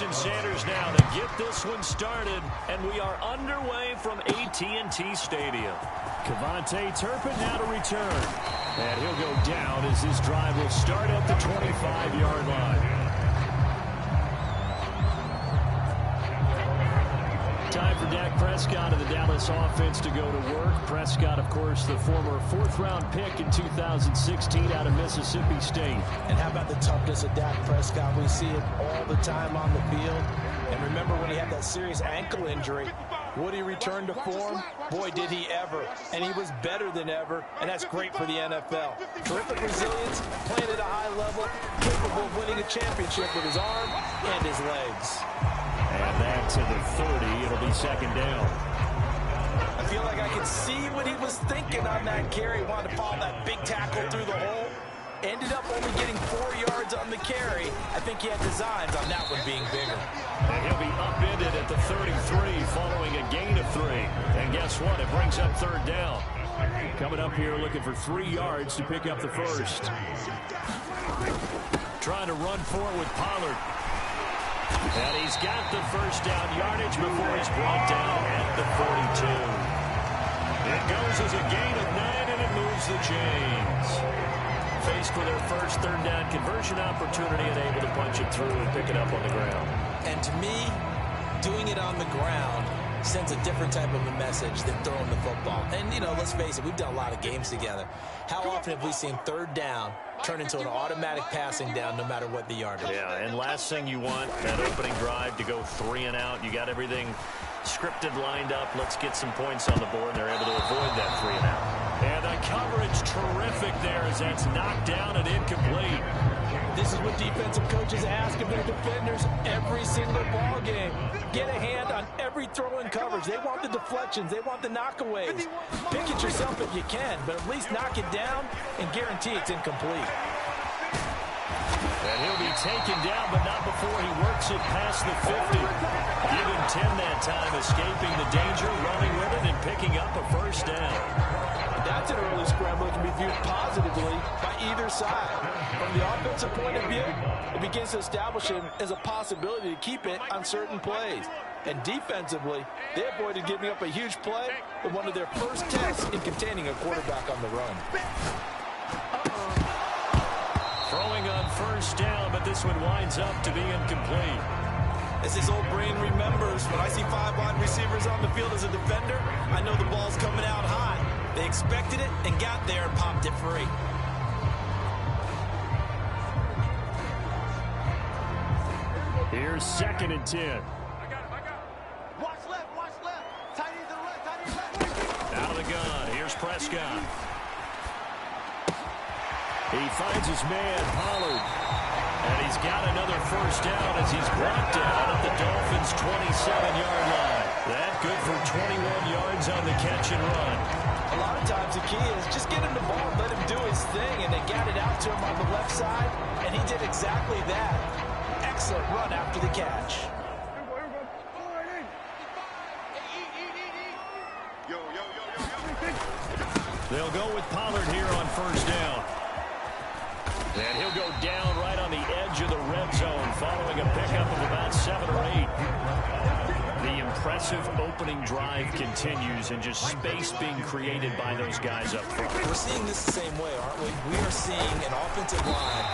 and Sanders now to get this one started, and we are underway from AT&T Stadium. Cavante Turpin now to return, and he'll go down as this drive will start at the 25-yard line. Time for Dak Prescott of the Dallas offense to go to work. Prescott, of course, the former fourth-round pick in 2016 out of Mississippi State. And how about the toughness of Dak Prescott? We see it all the time on the field. And remember when he had that serious ankle injury, would he return to form? Boy, did he ever. And he was better than ever, and that's great for the NFL. Terrific resilience, playing at a high level, capable of winning a championship with his arm and his legs. And that to the 30. It'll be second down. I feel like I could see what he was thinking on that carry. Wanted to follow that big tackle through the hole. Ended up only getting 4 yards on the carry. I think he had designs on that one being bigger. And he'll be upended at the 33 following a gain of 3. And guess what? It brings up third down. Coming up here looking for 3 yards to pick up the first. Trying to run for it with Pollard. And he's got the first down yardage before he's brought down at the 42. It goes as a gain of 9, and it moves the chains. Faced with their first third down conversion opportunity and able to punch it through and pick it up on the ground. And to me, doing it on the ground sends a different type of a message than throwing the football. And, you know, let's face it, we've done a lot of games together. How often have we seen third down turn into an automatic passing down no matter what the yardage? Yeah, and last thing you want, that opening drive to go 3 and out. You got everything scripted, lined up. Let's get some points on the board, and they're able to avoid that 3 and out. And the coverage terrific there as that's knocked down and incomplete. This is what defensive coaches ask of their defenders every single ball game. Get a hand on every throw in coverage. They want the deflections. They want the knockaways. Pick it yourself if you can, but at least knock it down and guarantee it's incomplete. And he'll be taken down, but not before he works it past the 50. Give him 10 that time, escaping the danger, running with it, and picking up a first down. That's an early scramble that can be viewed positively by either side. From the offensive point of view, it begins to establish him as a possibility to keep it on certain plays. And defensively, they avoided giving up a huge play in one of their first tests in containing a quarterback on the run. Throwing on first down, but this one winds up to be incomplete. As his old brain remembers, when I see 5 wide receivers on the field as a defender, I know the ball's coming out high. They expected it and got there and popped it free. Here's 2nd and 10. I got it. Watch left. Tight end to the right. Out of the gun. Here's Prescott. He finds his man, Pollard. And he's got another first down as he's brought down at the Dolphins' 27-yard line. That good for 21 yards on the catch and run. A lot of times the key is just get him the ball, let him do his thing, and they got it out to him on the left side, and he did exactly that. Excellent run after the catch. They'll go with Pollard here on first down. And he'll go down right on the edge of the red zone following a pickup of about 7 or 8. The impressive opening drive continues and just space being created by those guys up front. We're seeing this the same way, aren't we? We are seeing an offensive line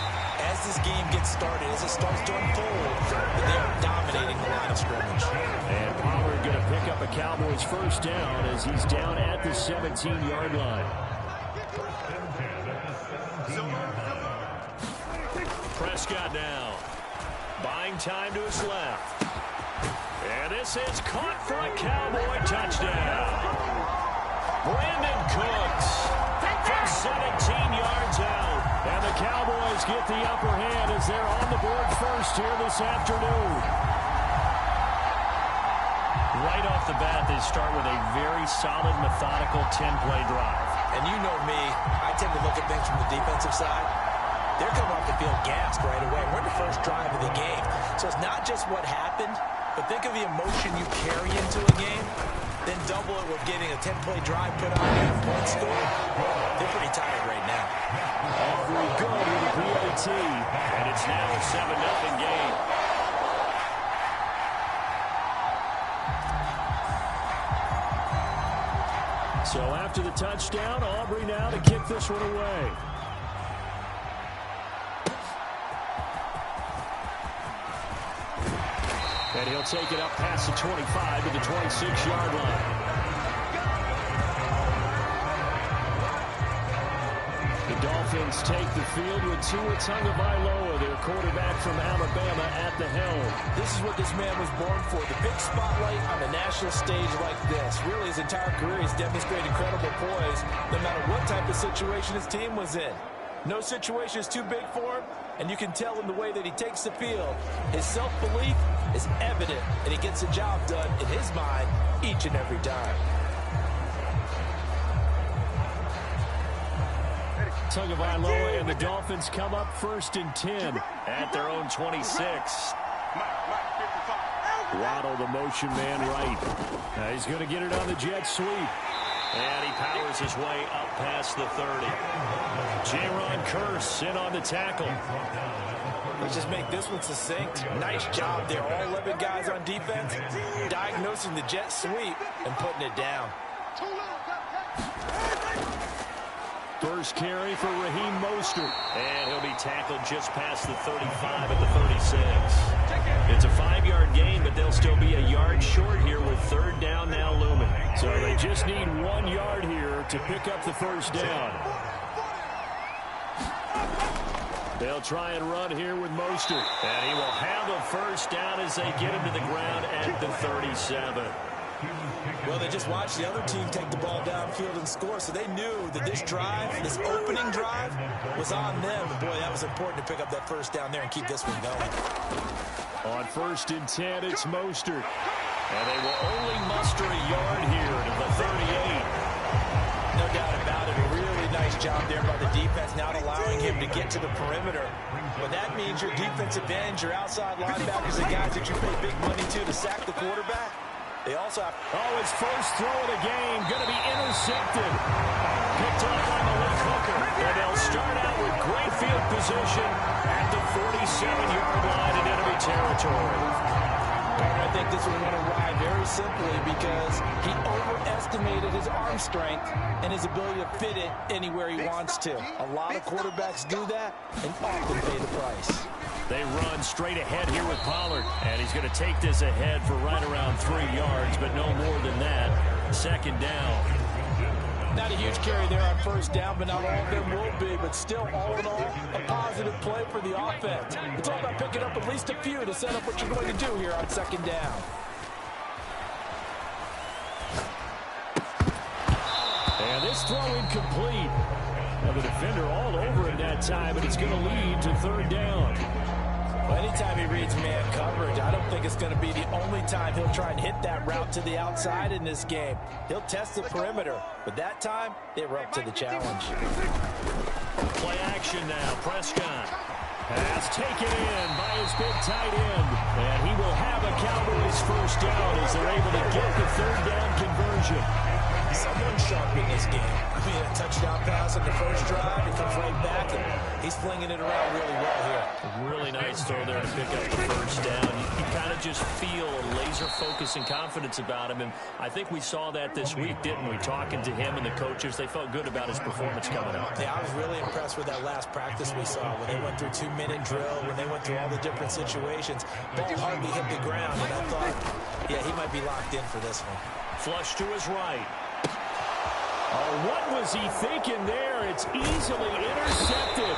as this game gets started, as it starts to unfold, that they are dominating the line of scrimmage. And Pollard going to pick up a Cowboys first down as he's down at the 17-yard line. Prescott now buying time to his left. And this is caught for a Cowboy touchdown. Brandon Cooks from 17 yards out. And the Cowboys get the upper hand as they're on the board first here this afternoon. Right off the bat, they start with a very solid, methodical 10-play drive. And you know me, I tend to look at things from the defensive side. They're coming off the field gassed right away. We're in the first drive of the game. So it's not just what happened, but think of the emotion you carry into a game, then double it with getting a 10-play drive put on you and points scored. They're pretty tired right now. Off we go to the PAT, and it's now a 7-0 game. So after the touchdown, Aubrey now to kick this one away. And he'll take it up past the 25 to the 26-yard line. The Dolphins take the field with Tua Tagovailoa, their quarterback from Alabama, at the helm. This is what this man was born for, the big spotlight on a national stage like this. Really, his entire career, he's demonstrated incredible poise, no matter what type of situation his team was in. No situation is too big for him, and you can tell in the way that he takes the field. His self-belief is evident, and he gets the job done in his mind each and every time. Tagovailoa and the Dolphins come up 1st and 10 at their own 26. Waddle, the motion man, right. He's going to get it on the jet sweep. And he powers his way up past the 30. Jaron Kearse in on the tackle. Let's just make this one succinct. Nice job there. All 11 guys on defense diagnosing the jet sweep and putting it down. First carry for Raheem Mostert. And he'll be tackled just past the 35 at the 36. It's a 5-yard gain, but they'll still be a yard short here with 3rd down now looming. So they just need 1 yard here to pick up the first down. They'll try and run here with Mostert. And he will have a first down as they get him to the ground at the 37. Well, they just watched the other team take the ball downfield and score, so they knew that this drive, this opening drive, was on them. And boy, that was important to pick up that first down there and keep this one going. On 1st and 10, it's Mostert. And they will only muster a yard here to the 38. No doubt about it. A really nice job there by the defense, not allowing him to get to the perimeter. But that means your defensive ends, your outside linebackers, the guys that you pay big money to sack the quarterback. They also have... Oh, his first throw of the game going to be intercepted. Picked off by the left hooker. And they'll start out with great field position at the 47-yard line in enemy territory. I think this one went awry very simply because he overestimated his arm strength and his ability to fit it anywhere he wants to. A lot of quarterbacks do that and often pay the price. They run straight ahead here with Pollard. And he's going to take this ahead for right around 3 yards, but no more than that. 2nd down. Not a huge carry there on 1st down, but not all of them will be. But still, all in all, a positive play for the offense. It's all about picking up at least a few to set up what you're going to do here on 2nd down. And this throw incomplete. Now the defender all over him that time, but it's going to lead to 3rd down. Well, anytime he reads man coverage, I don't think it's going to be the only time he'll try and hit that route to the outside in this game. He'll test the perimeter, but that time, they were up to the challenge. Play action now, Prescott. Pass taken in by his big tight end. And he will have a Cowboys first down as they're able to get the 3rd down conversion. Someone sharp in this game. I mean, a touchdown pass on the first drive. He comes right back, and he's flinging it around really well here. Really nice throw there to pick up the first down. You kind of just feel a laser focus and confidence about him, and I think we saw that this week, didn't we? Talking to him and the coaches, they felt good about his performance coming up. Yeah, I was really impressed with that last practice we saw when they went through 2-minute drill, when they went through all the different situations. Ball hardly hit the ground, and I thought, yeah, he might be locked in for this one. Flush to his right. Oh, what was he thinking there? It's easily intercepted.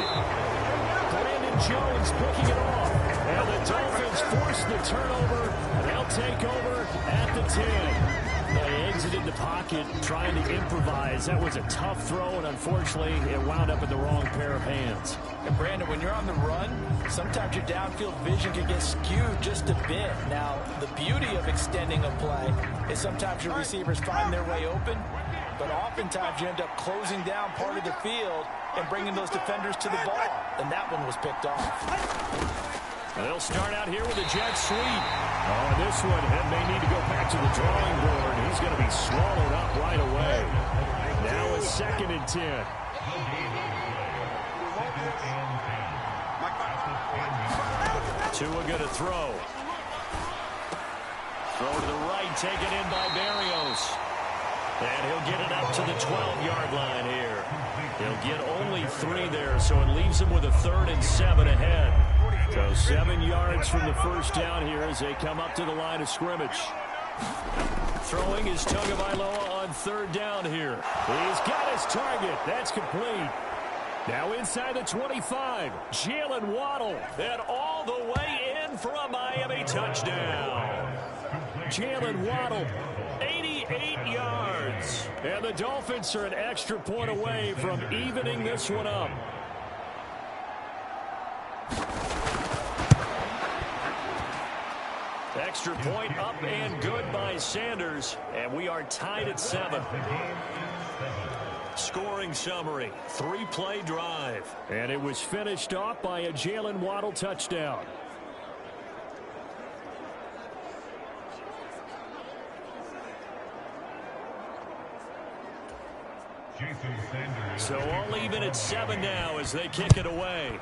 Brandon Jones picking it off. And the Dolphins force the turnover. They'll take over at the 10. They exited the pocket trying to improvise. That was a tough throw, and unfortunately, it wound up in the wrong pair of hands. And Brandon, when you're on the run, sometimes your downfield vision can get skewed just a bit. Now, the beauty of extending a play is sometimes your receivers find their way open, but oftentimes you end up closing down part of the field and bringing those defenders to the ball. And that one was picked off. They'll start out here with a jet sweep. Oh, and this one may need to go back to the drawing board. He's going to be swallowed up right away. Now it's 2nd and 10. Tua going to throw. Throw to the right, taken in by Berrios. And he'll get it up to the 12-yard line here. He'll get only 3 there, so it leaves him with a 3rd and 7 ahead. So 7 yards from the first down here as they come up to the line of scrimmage. Throwing is Tagovailoa on 3rd down here. He's got his target. That's complete. Now inside the 25, Jalen Waddle. And all the way in for a Miami touchdown. Jalen Waddle, 88 yards. And the Dolphins are an extra point away from evening this one up. Extra point up and good by Sanders. And we are tied at 7. Scoring summary, 3-play drive. And it was finished off by a Jalen Waddle touchdown. So all even at 7 now as they kick it away.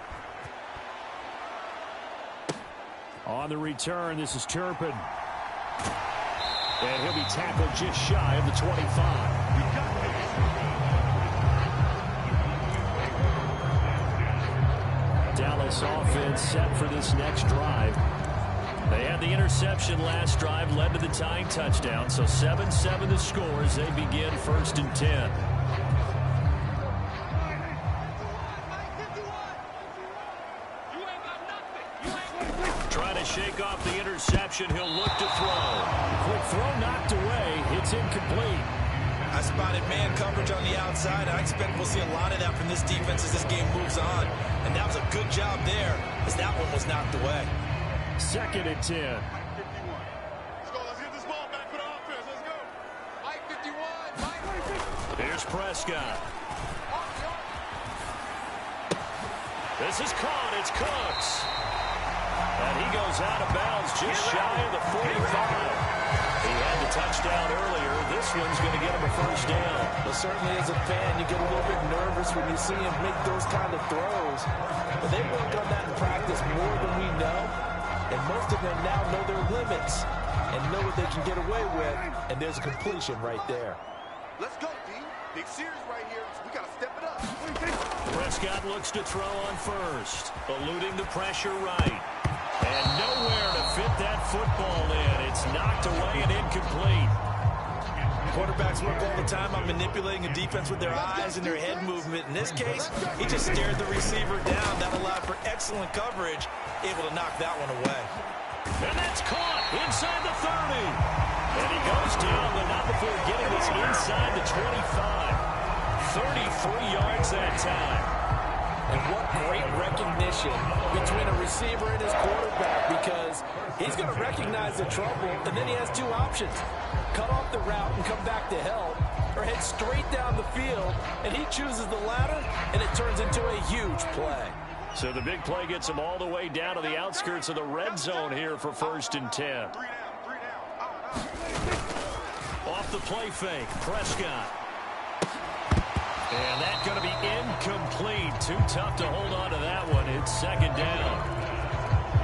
On the return, this is Turpin. And he'll be tackled just shy of the 25. Dallas offense set for this next drive. They had the interception last drive, led to the tying touchdown. So 7-7 the score as they begin 1st and 10. Trying to shake off the interception. He'll look to throw. Quick throw knocked away. It's incomplete. I spotted man coverage on the outside. I expect we'll see a lot of that from this defense as this game moves on. And that was a good job there as that one was knocked away. 2nd and 10. Let's go. Let's get this ball back for the offense. Let's go. Mike 51. Mike. Here's Prescott. This is caught. It's Cooks. And he goes out of bounds just shy of the 45. He had the touchdown earlier. This one's going to get him a 1st down. Well, certainly as a fan, you get a little bit nervous when you see him make those kind of throws. But they work on that in practice more than we know. And most of them now know their limits and know what they can get away with. And there's a completion right there. Let's go, D. Big series right here. We got to step it up. Prescott looks to throw on 1st. Eluding the pressure right. And nowhere to fit that football in. It's knocked away and incomplete. Quarterbacks work all the time on manipulating a defense with their eyes and their head movement. In this case, he just stared the receiver down. That allowed for excellent coverage, able to knock that one away. And that's caught inside the 30. And he goes down, but not before getting this inside the 25. 33 yards that time. And what great recognition between a receiver and his quarterback, because he's going to recognize the trouble, and then he has 2 options. Cut off the route and come back to help, or head straight down the field, and he chooses the latter, and it turns into a huge play. So the big play gets him all the way down to the outskirts of the red zone here for 1st and 10. Off the play fake, Prescott. And that's going to be incomplete. Too tough to hold on to that one. It's 2nd down.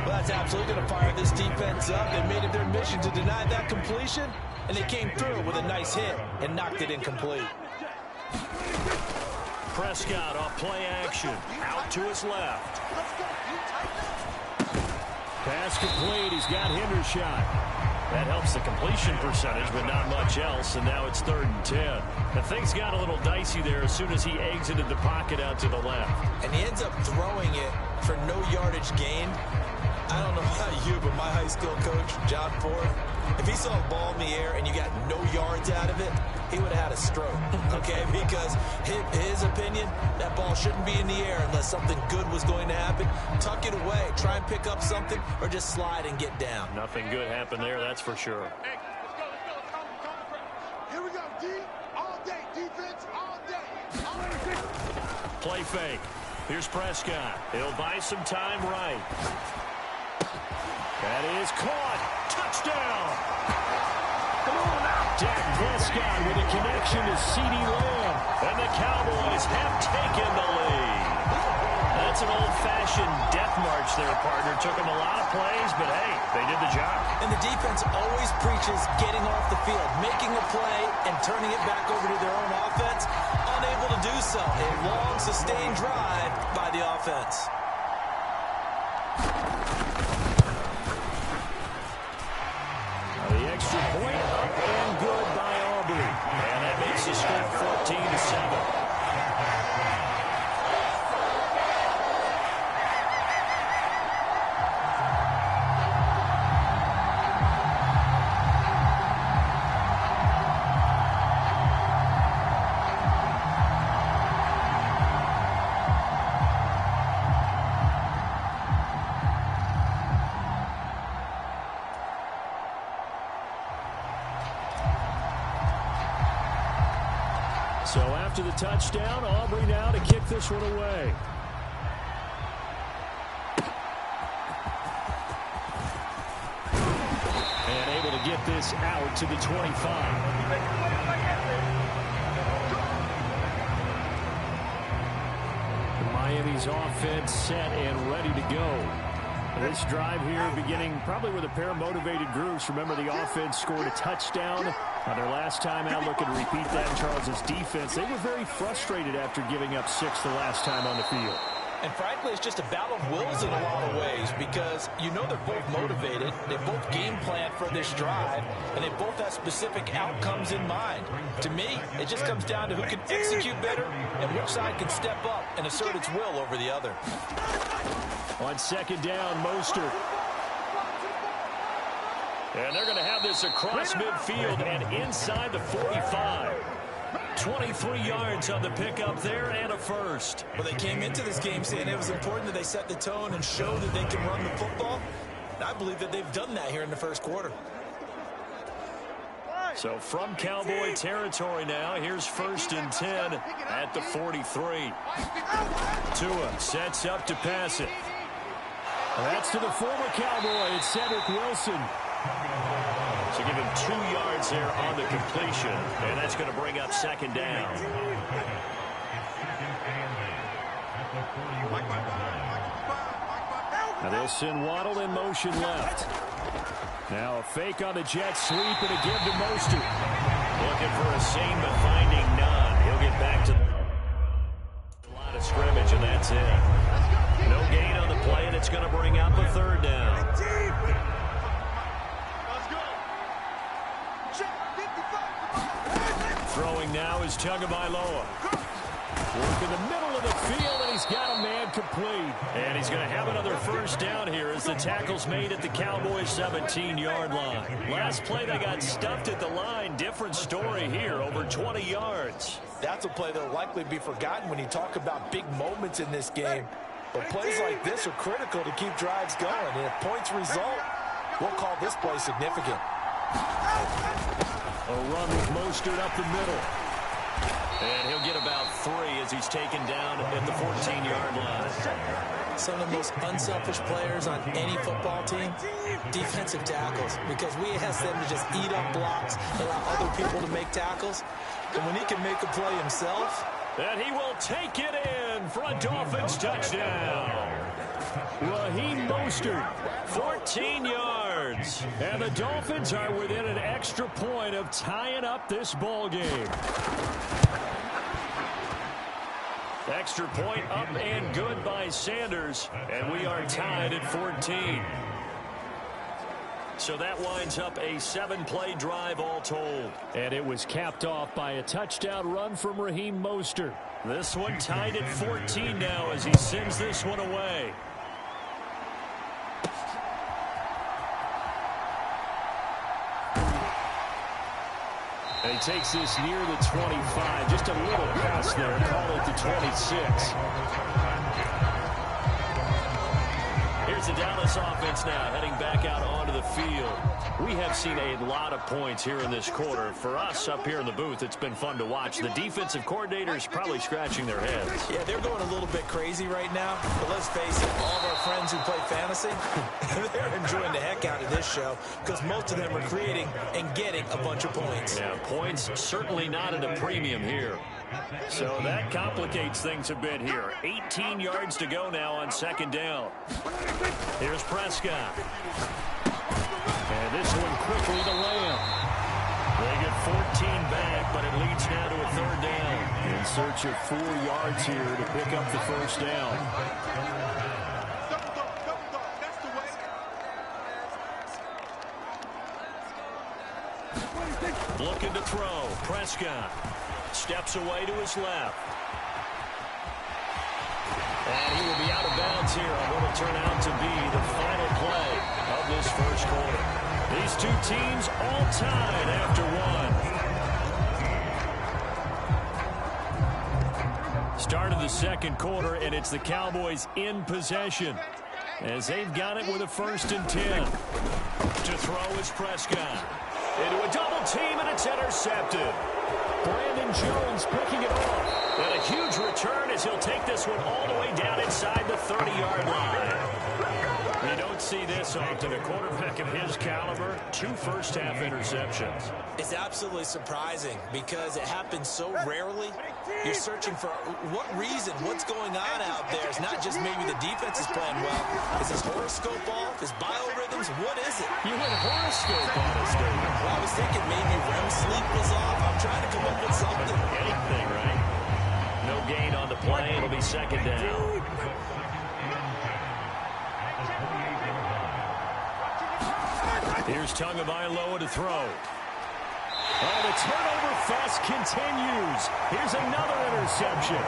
Well, that's absolutely going to fire this defense up. They made it their mission to deny that completion, and they came through with a nice hit and knocked it incomplete. Prescott off play action. Out to his left. Pass complete. He's got Hendershot. That helps the completion percentage, but not much else, and now it's 3rd and 10. And things got a little dicey there as soon as he exited the pocket out to the left. And he ends up throwing it for no yardage gained. I don't know about you, but my high school coach, John Ford, if he saw a ball in the air and you got no yards out of it, he would have had a stroke, okay? Because his opinion, that ball shouldn't be in the air unless something good was going to happen. Tuck it away, try and pick up something, or just slide and get down. Nothing good happened there, that's for sure. Hey, let's go. Here we go, D. All day, defense, all day. Play fake. Here's Prescott. He'll buy some time right. That is caught. Touchdown. Come on now. Dak Prescott with a connection to CeeDee Lamb. And the Cowboys have taken the lead. That's That's an old-fashioned death march there, partner. Took them a lot of plays, but hey, they did the job. And the defense always preaches getting off the field, making a play, and turning it back over to their own offense. Unable to do so. A long, sustained drive by the offense. The extra point up and good by Aubrey. And that makes the score 14-7. So after the touchdown, Aubrey now to kick this one away. And able to get this out to the 25. Miami's offense set and ready to go. This drive here beginning probably with a pair of motivated groups. Remember, the offense scored a touchdown on their last time out. Looking to repeat that in Charles's defense. They were very frustrated after giving up 6 the last time on the field. And frankly, it's just a battle of wills in a lot of ways because you know they're both motivated. They both game plan for this drive, and they both have specific outcomes in mind. To me, it just comes down to who can execute better and which side can step up and assert its will over the other. On second down, Mostert. And they're going to have this across midfield and inside the 45. 23 yards on the pickup there and a first. Well, they came into this game saying it was important that they set the tone and show that they can run the football. And I believe that they've done that here in the first quarter. So from Cowboy territory now, here's 1st and 10 at the 43. Tua sets up to pass it. That's to the former Cowboy. It's Cedric Wilson. So give him 2 yards there on the completion, and that's going to bring up second down. Now they'll send Waddle in motion left. Now a fake on the jet sweep and a give to Mostert. Looking for a seam but finding none. He'll get back to the line of scrimmage, and that's it. No gain on the play, and it's going to bring up a third down. Throwing now is Tagovailoa. Work in the middle of the field, and he's got a man complete. And he's going to have another first down here as the tackle's made at the Cowboys' 17-yard line. Last play, they got stuffed at the line. Different story here, over 20 yards. That's a play that will likely be forgotten when you talk about big moments in this game. But plays like this are critical to keep drives going. And if points result, we'll call this play significant. A run with Mostert up the middle. And he'll get about 3 as he's taken down at the 14-yard line. Some of the most unselfish players on any football team, defensive tackles, because we ask them to just eat up blocks, allow other people to make tackles. And when he can make a play himself, and he will take it in for a Dolphins touchdown. Raheem Mostert, 14 yards. And the Dolphins are within an extra point of tying up this ball game. Extra point up and good by Sanders. And we are tied at 14. So that winds up a 7-play drive all told. And it was capped off by a touchdown run from Raheem Mostert. This one tied at 14 now as he sends this one away. And he takes this near the 25. Just a little pass there. Call it the 26. Here's the Dallas offense now heading back out onto the field. We have seen a lot of points here in this quarter. For us up here in the booth, it's been fun to watch. The defensive coordinators probably scratching their heads. Yeah, they're going a little bit crazy right now. But let's face it, all of our friends who play fantasy, they're enjoying the heck out of this show because most of them are creating and getting a bunch of points. Yeah, points certainly not at a premium here. So that complicates things a bit here. 18 yards to go now on second down. Here's Prescott. And this one quickly to Lamb. They get 14 back, but it leads now to a third down. In search of 4 yards here to pick up the first down. Looking to throw. Prescott steps away to his left. And he will be out of bounds here on what will turn out to be the final play of this first quarter. These two teams all tied after one. Start of the second quarter, and it's the Cowboys in possession as they've got it with a 1st and 10. To throw is Prescott. Into a double team, and it's intercepted. Brandon Jones picking it off. And a huge return as he'll take this one all the way down inside the 30-yard line. You don't see this often. A quarterback of his caliber, 2 first-half interceptions. It's absolutely surprising because it happens so rarely. You're searching for what reason, what's going on out there. It's not just maybe the defense is playing well. Is his horoscope off? His biorhythms? What is it? You went horoscope on us, David. Well, I was thinking maybe REM sleep was off. I'm trying to come up with something. Anything, right? No gain on the play. It'll be second down. Here's Tagovailoa to throw. Oh, the turnover fest continues. Here's another interception.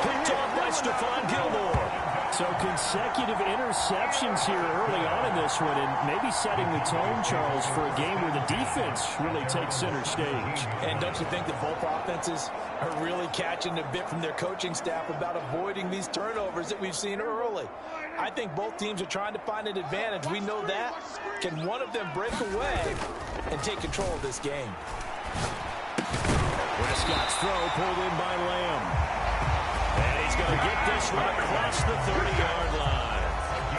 Picked off by Stephon Gilmore. So consecutive interceptions here early on in this one, and maybe setting the tone, Charles, for a game where the defense really takes center stage. And don't you think that both offenses are really catching a bit from their coaching staff about avoiding these turnovers that we've seen early? I think both teams are trying to find an advantage. We know that. Can one of them break away and take control of this game? Prescott's throw pulled in by Lamb. And he's going to get this one across the 30-yard line.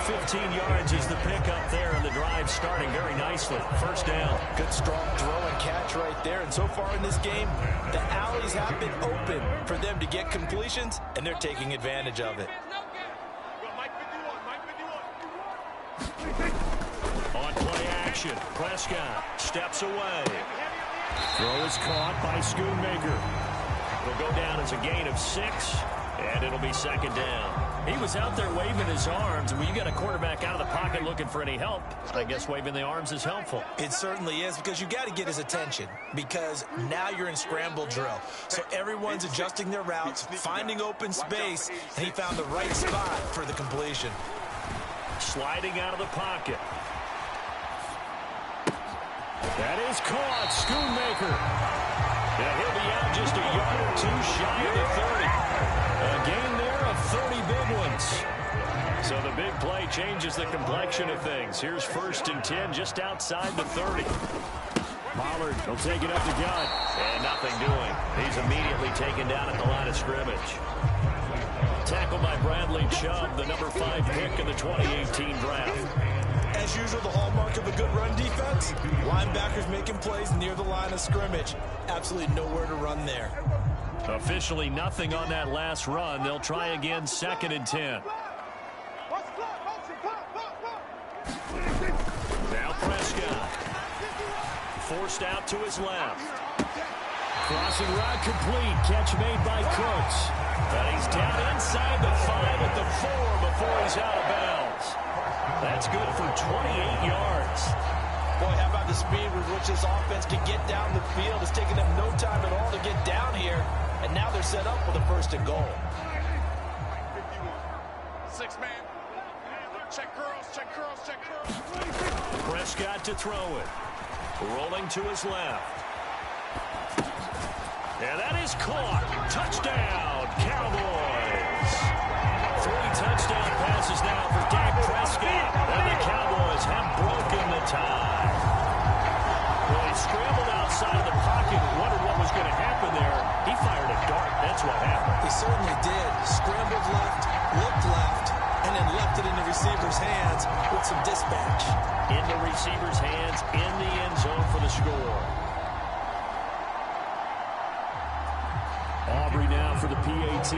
15 yards is the pickup there, and the drive starting very nicely. First down. Good strong throw and catch right there. And so far in this game, the alleys have been open for them to get completions, and they're taking advantage of it. On play action, Prescott steps away. Throw is caught by Schoonmaker. It'll go down as a gain of 6, and it'll be second down. He was out there waving his arms, and when you got a quarterback out of the pocket looking for any help, I guess waving the arms is helpful. It certainly is, because you got to get his attention, because now you're in scramble drill. So everyone's adjusting their routes, finding open space, and he found the right spot for the completion. Sliding out of the pocket. That is caught. Schoonmaker. Yeah, he'll be out just a yard or 2 shy of the 30. A gain there of 30 big ones. So the big play changes the complexion of things. Here's 1st and 10 just outside the 30. Pollard will take it up the gut. And nothing doing. He's immediately taken down at the line of scrimmage. Tackled by Bradley Chubb, the number 5 pick in the 2018 draft. As usual, the hallmark of a good run defense, linebackers making plays near the line of scrimmage. Absolutely nowhere to run there. Officially nothing on that last run. They'll try again, 2nd and 10. Now Prescott. Forced out to his left. Crossing route complete. Catch made by Cooks. But he's down inside the 5 at the 4 before he's out of bounds. That's good for 28 yards. Boy, how about the speed with which this offense can get down the field? It's taken them no time at all to get down here, and now they're set up for the 1st and goal. 6-man. Check curls, check curls, check curls. Prescott to throw it. Rolling to his left. And that is caught. Touchdown, Cowboys. 3 touchdown passes now for Dak Prescott. And the Cowboys have broken the tie. Well, he scrambled outside of the pocket and wondered what was going to happen there. He fired a dart. That's what happened. He certainly did. Scrambled left, looked left, and then left it in the receiver's hands with some dispatch. In the receiver's hands, in the end zone for the score. for the PAT.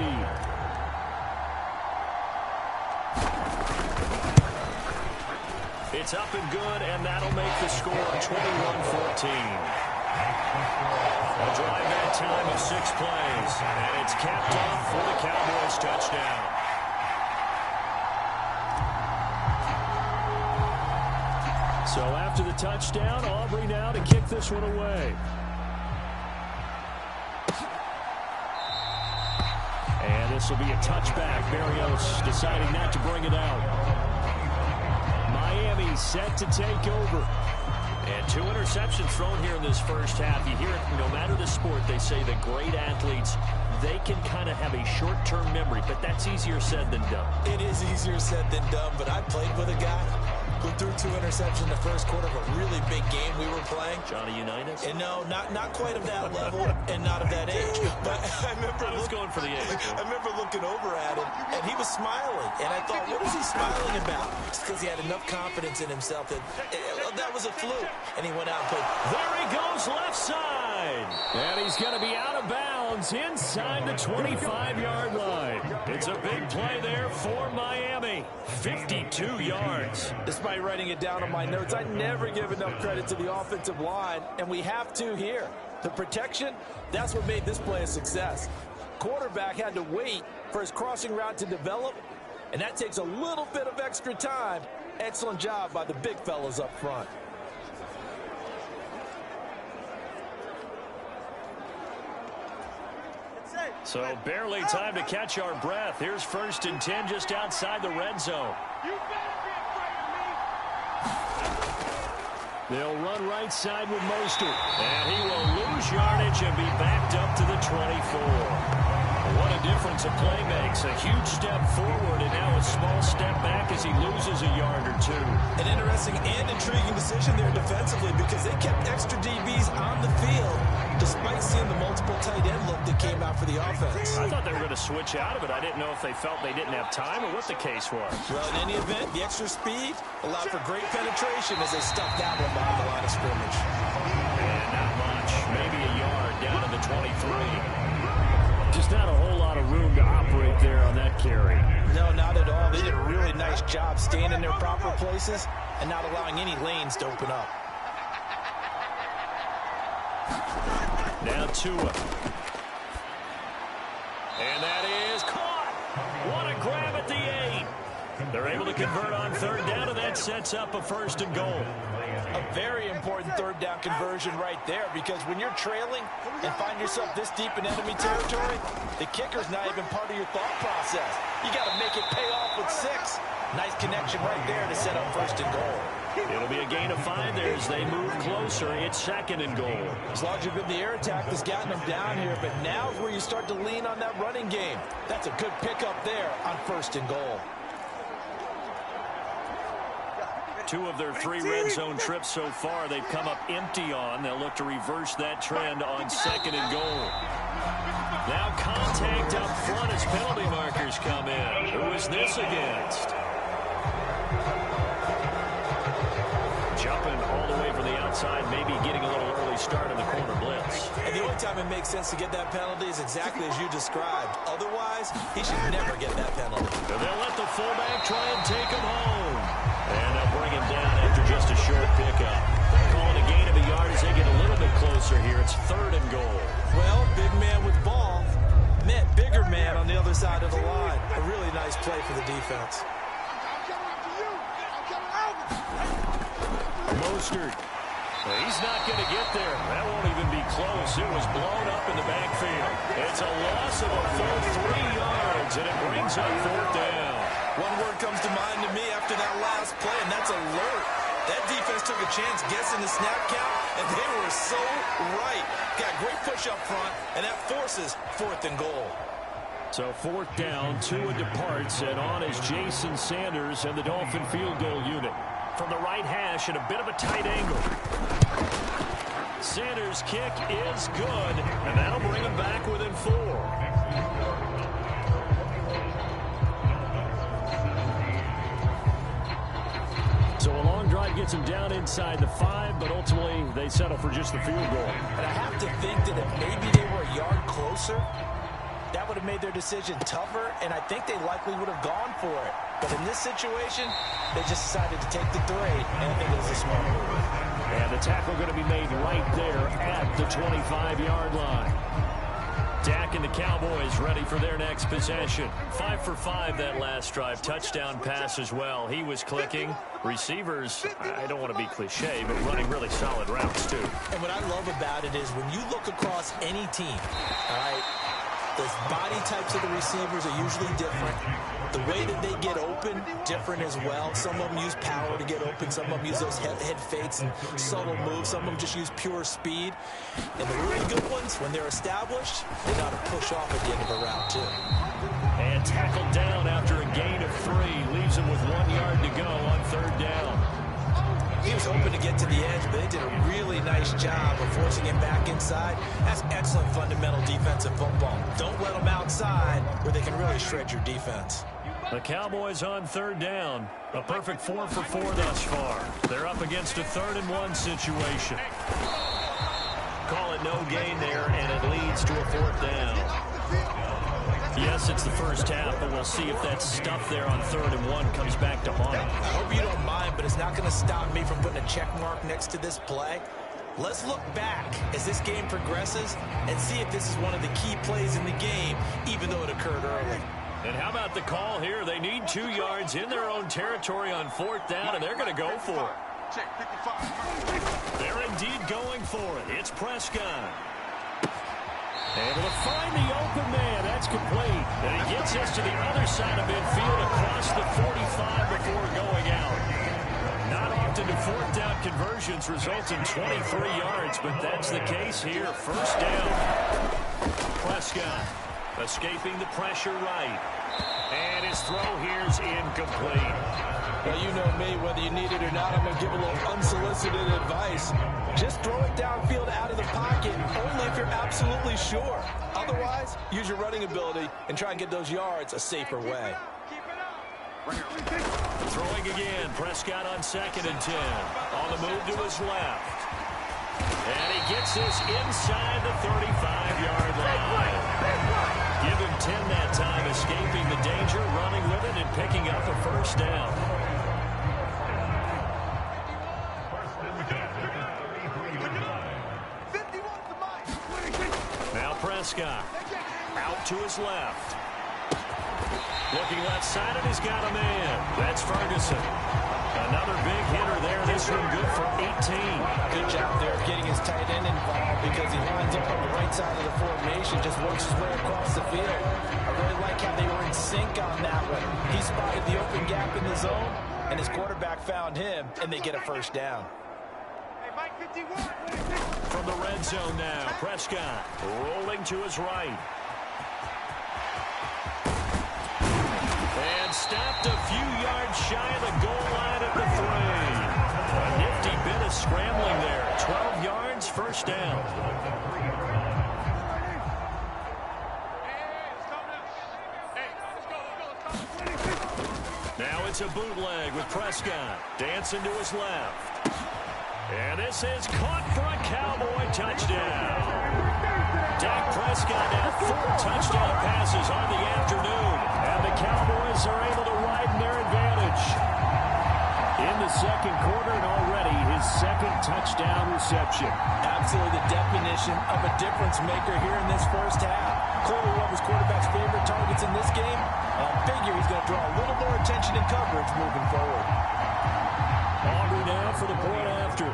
It's up and good, and that'll make the score 21-14. A drive that time of 6 plays, and it's capped off for the Cowboys touchdown. So after the touchdown, Aubrey now to kick this one away. And this will be a touchback. Berrios deciding not to bring it out. Miami set to take over. And 2 interceptions thrown here in this first half. You hear it, no matter the sport, they say the great athletes, they can kind of have a short-term memory, but that's easier said than done. It is easier said than done, but I played with a guy who threw 2 interceptions in the first quarter of a really big game we were playing. Johnny Unitas? And no, not quite of that level and not of that age. But I remember going for the age. I remember looking over at him, and he was smiling. And I thought, what is he smiling about? It's because he had enough confidence in himself that that was a fluke. And he went out and played. There he goes, left side. And he's going to be out of bounds inside the 25-yard line. It's a big play there for Miami. 52 yards. Despite writing it down on my notes, I never give enough credit to the offensive line, and we have to here. The protection, that's what made this play a success. Quarterback had to wait for his crossing route to develop, and that takes a little bit of extra time. Excellent job by the big fellas up front. So barely time to catch our breath. Here's 1st and 10 just outside the red zone. They'll run right side with Mostert. And he will lose yardage and be backed up to the 24. What a difference a play makes. A huge step forward and now a small step back as he loses a yard or 2. An interesting and intriguing decision there defensively because they kept extra DBs on the field despite seeing the multiple tight end look that came out for the offense. I thought they were going to switch out of it. I didn't know if they felt they didn't have time or what the case was. Well, in any event, the extra speed allowed for great penetration as they stuffed that one behind the line of scrimmage. And not much. Maybe a yard down to the 23. Just not a whole lot of room to operate there on that carry. No, not at all. They did a really nice job staying in their proper places and not allowing any lanes to open up. Now Tua. And that is caught. What a grab at the 8. They're able to convert on 3rd down, and that sets up a 1st and goal. A very important 3rd down conversion right there because when you're trailing and find yourself this deep in enemy territory, the kicker's not even part of your thought process. You got to make it pay off with 6. Nice connection right there to set up 1st and goal. It'll be a gain of 5 there as they move closer. It's 2nd and goal. As long as you've been the air attack that's gotten them down here, but now is where you start to lean on that running game. That's a good pickup there on 1st and goal. 2 of their 3 red zone trips so far they've come up empty on. They'll look to reverse that trend on 2nd and goal. Now contact up front as penalty markers come in. Who is this against? Jumping all the way from the outside, maybe getting a little early start in the corner blitz. And the only time it makes sense to get that penalty is exactly as you described. Otherwise, he should never get that penalty. So they'll let the fullback try and take him home. And they'll bring him down after just a short pickup. Calling a gain of a yard as they get a little bit closer here. It's 3rd and goal. Well, big man with ball met bigger man on the other side of the line. A really nice play for the defense. Mostert. He's not going to get there. That won't even be close. It was blown up in the backfield. It's a loss of a full 3 yards, and it brings up 4th down. One word comes to mind to me after that last play, and that's alert. That defense took a chance guessing the snap count, and they were so right. Got great push up front, and that forces 4th and goal. So 4th down, Tua departs, and on is Jason Sanders and the Dolphin field goal unit. From the right hash at a bit of a tight angle. Sanders' kick is good, and that'll bring him back within 4. So a long drive gets him down inside the 5, but ultimately they settle for just the field goal. And I have to think that if maybe they were a yard closer, that would have made their decision tougher, and I think they likely would have gone for it. But in this situation, they just decided to take the 3, and I think it was a smart move. And the tackle going to be made right there at the 25-yard line. Dak and the Cowboys ready for their next possession. 5 for 5 that last drive. Touchdown pass as well. He was clicking. Receivers, I don't want to be cliche, but running really solid routes too. And what I love about it is when you look across any team, all right, the body types of the receivers are usually different. The way that they get open, different as well. Some of them use power to get open. Some of them use those head fakes and subtle moves. Some of them just use pure speed. And the really good ones, when they're established, they got to push off at the end of a route too. And tackled down after a gain of 3. Leaves him with 1 yard to go on 3rd down. He was hoping to get to the edge, but they did a really nice job of forcing him back inside. That's excellent fundamental defensive football. Don't let them outside where they can really shred your defense. The Cowboys on 3rd down. A perfect 4 for 4 thus far. They're up against a 3rd and 1 situation. Call it no gain there, and it leads to a 4th down. Yes, it's the first half, but we'll see if that stuff there on 3rd and 1 comes back to haunt him. I hope you don't mind, but it's not going to stop me from putting a check mark next to this play. Let's look back as this game progresses and see if this is one of the key plays in the game, even though it occurred early. And how about the call here? They need 2 yards in their own territory on 4th down, and they're going to go for it. Check 55. They're indeed going for it. It's Prescott. Able to find the open man. That's complete. And he gets us to the other side of midfield across the 45 before going out. Not often do 4th down conversions result in 23 yards, but that's the case here. 1st down. Prescott escaping the pressure right. And his throw here's incomplete. Well, you know me, whether you need it or not, I'm going to give a little unsolicited advice. Just throw it downfield out of the pocket, only if you're absolutely sure. Otherwise, use your running ability and try and get those yards a safer way. Throwing again, Prescott on 2nd and 10. On the move to his left. And he gets this inside the 35-yard line. Give him 10 that time, escaping the danger, running with it, and picking up a 1st down. Now Prescott out to his left. Looking left side, and he's got a man. That's Ferguson. Another big hitter there. This one good for 18. Good job there of getting his tight end involved because he lines up on the right side of the formation, just works his way across the field. I really like how they were in sync on that one. He spotted the open gap in the zone, and his quarterback found him, and they get a 1st down. From the red zone now, Prescott rolling to his right. And stopped a few yards shy of the goal line at the 3. A nifty bit of scrambling there. 12 yards, 1st down. Now it's a bootleg with Prescott. Dancing to his left. And this is caught for a Cowboy touchdown. Dak Prescott now 4 touchdown passes on the afternoon. And the Cowboys are able to widen their advantage. In the 2nd quarter, and already his 2nd touchdown reception. Absolutely the definition of a difference maker here in this 1st half. Clearly one of his quarterback's favorite targets in this game. I figure he's going to draw a little more attention and coverage moving forward. Aubrey now for the point after.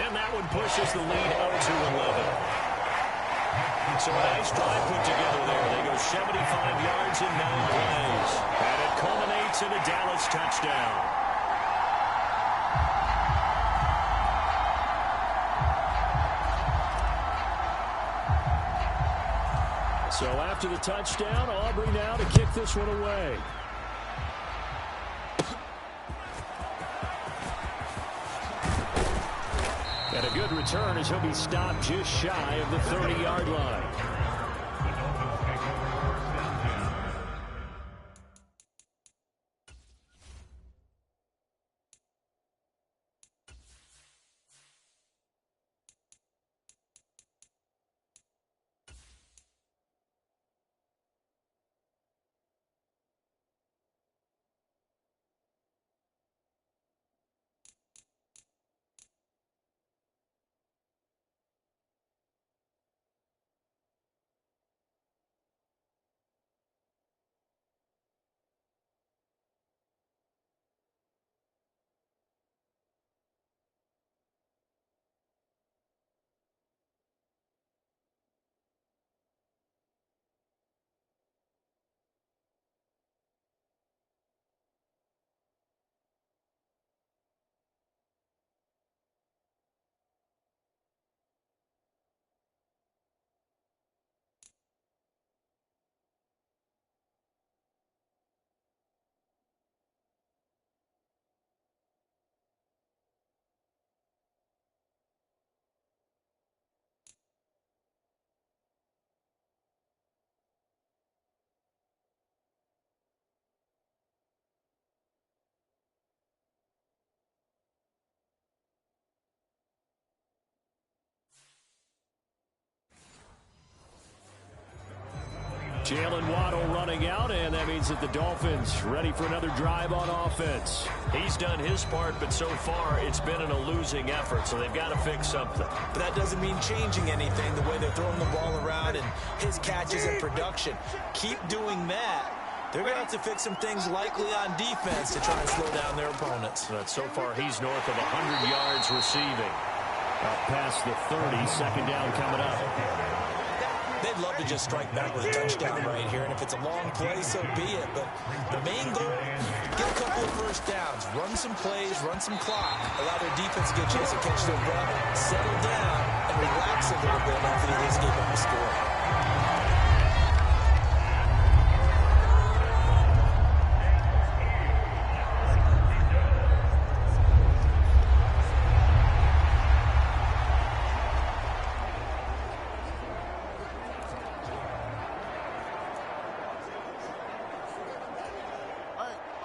And that one pushes the lead up to 11. So a nice drive put together there. They go 75 yards in 9 plays. And it culminates in a Dallas touchdown. So after the touchdown, Aubrey now to kick this one away. And a good return as he'll be stopped just shy of the 30-yard line. Jalen Waddle running out, and that means that the Dolphins ready for another drive on offense. He's done his part, but so far it's been in a losing effort, so they've got to fix something. But that doesn't mean changing anything, the way they're throwing the ball around and his catches and production. Keep doing that. They're going to have to fix some things likely on defense to try and slow down their opponents. But so far he's north of 100 yards receiving. Up past the 30, second down coming up. They'd love to just strike back with a touchdown right here, and if it's a long play, so be it. But the main goal, get a couple of first downs, run some plays, run some clock, allow their defense to get a chance to catch their breath, settle down, and relax a little bit after they just gave up a score.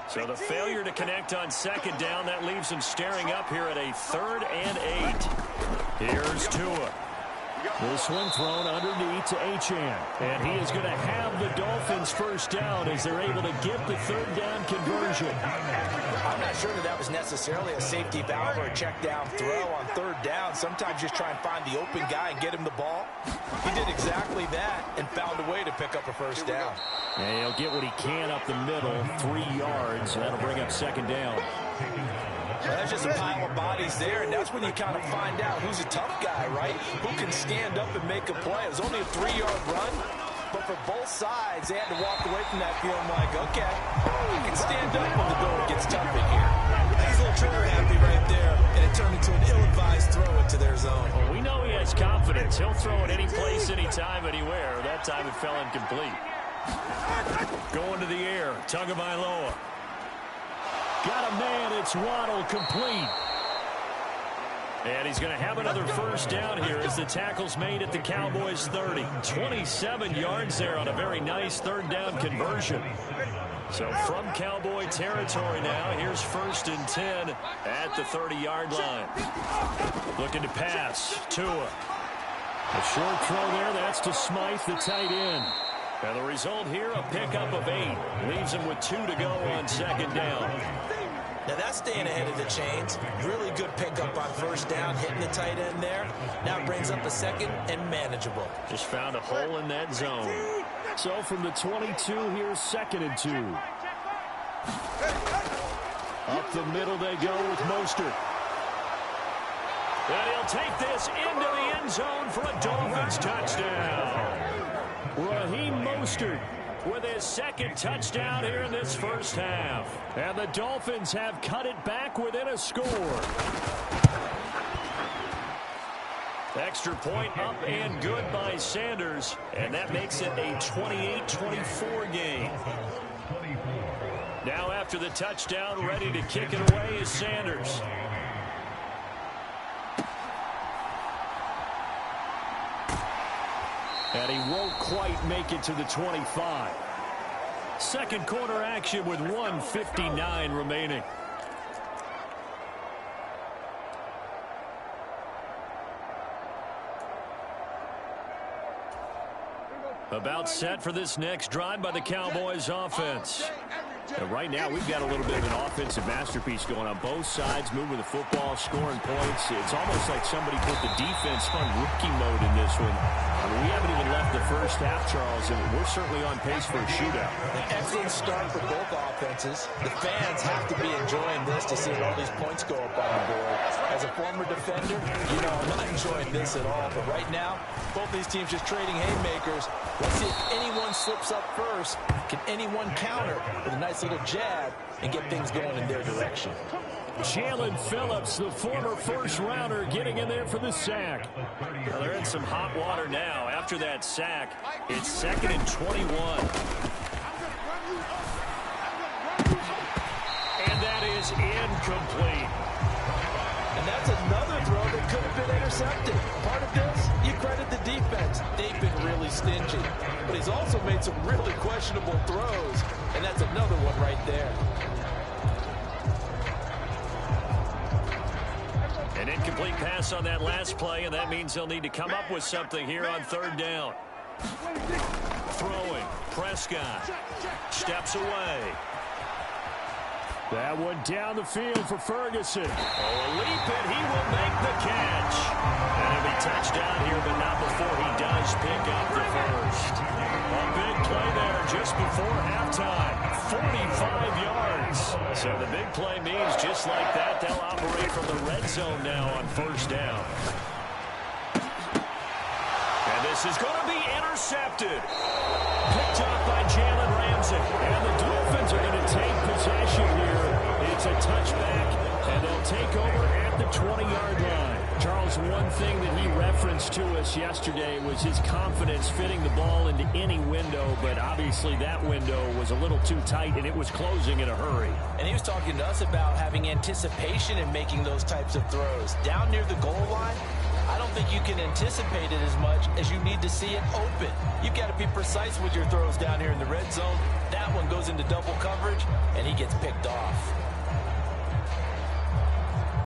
So the failure to connect on second down, that leaves him staring up here at a 3rd and 8. Here's Tua. The swing thrown underneath to Achane. And he is going to have the Dolphins first down as they're able to get the 3rd down conversion. I'm not sure that was necessarily a safety valve or a check down throw on 3rd down. Sometimes just try and find the open guy and get him the ball. He did exactly that and found a way to pick up a first down. And he'll get what he can up the middle, 3 yards. That'll bring up second down. Well, that's just a pile of bodies there, and that's when you kind of find out who's a tough guy, right? Who can stand up and make a play. It was only a 3-yard run, but for both sides, they had to walk away from that feeling like, okay, I can stand up when the going gets tough in here. He's a little trigger happy right there, and it turned into an ill-advised throw into their zone. Well, we know he has confidence. He'll throw it any place, anytime, anywhere. That time it fell incomplete. Going to the air, Tagovailoa. Got a man, it's Waddle, complete. And he's going to have another first down here as the tackle's made at the Cowboys 30. 27 yards there on a very nice 3rd down conversion. So from Cowboy territory now, here's 1st and 10 at the 30-yard line. Looking to pass, Tua. A short throw there, that's to Smythe, the tight end. And the result here, a pickup of 8. Leaves him with 2 to go on second down. Now that's staying ahead of the chains. Really good pickup on first down, hitting the tight end there. Now it brings up a 2nd and manageable. Just found a hole in that zone. So from the 22, here's 2nd and 2. Up the middle they go with Mostert. And he'll take this into the end zone for a Dolphins touchdown. Raheem Mostert with his 2nd touchdown here in this first half. And the Dolphins have cut it back within a score. Extra point up and good by Sanders. And that makes it a 28-24 game. Now after the touchdown, ready to kick it away is Sanders. And he won't quite make it to the 25. Second quarter action with 1:59 remaining. About set for this next drive by the Cowboys offense. And right now, we've got a little bit of an offensive masterpiece going on both sides, moving the football, scoring points. It's almost like somebody put the defense on rookie mode in this one. I mean, we haven't even left the first half, Charles, and we're certainly on pace for a shootout. An excellent start for both offenses. The fans have to be enjoying this to see all these points go up on the board. As a former defender, you know I'm not enjoying this at all. But right now, both these teams just trading haymakers. Let's see if anyone slips up first. Can anyone counter with a nice little jab and get things going in their direction? Jalen Phillips, the former first-rounder, getting in there for the sack. Well, they're in some hot water now. After that sack, it's 2nd and 21. And that is incomplete. And that's another throw that could have been intercepted. Part of this, you credit the defense. They've been really stingy. But he's also made some really questionable throws. And that's another one right there. An incomplete pass on that last play, and that means they'll need to come up with something here on 3rd down. Throwing. Prescott. Steps away. That one down the field for Ferguson. Oh, a leap, and he will make the catch. And he'll be touchdown here, but not before he does pick up the first. A big play there just before halftime. 45 yards. So the big play means just like that, they'll operate from the red zone now on first down. And this is going to be intercepted. Picked off by Jalen Ramsey. And the Dolphins are going to take possession here. It's a touchback, and they'll take over at the 20-yard line. Charles, one thing that he referenced to us yesterday was his confidence fitting the ball into any window, but obviously that window was a little too tight, and it was closing in a hurry. And he was talking to us about having anticipation in making those types of throws. Down near the goal line, I don't think you can anticipate it as much as you need to see it open. You've got to be precise with your throws down here in the red zone. That one goes into double coverage, and he gets picked off.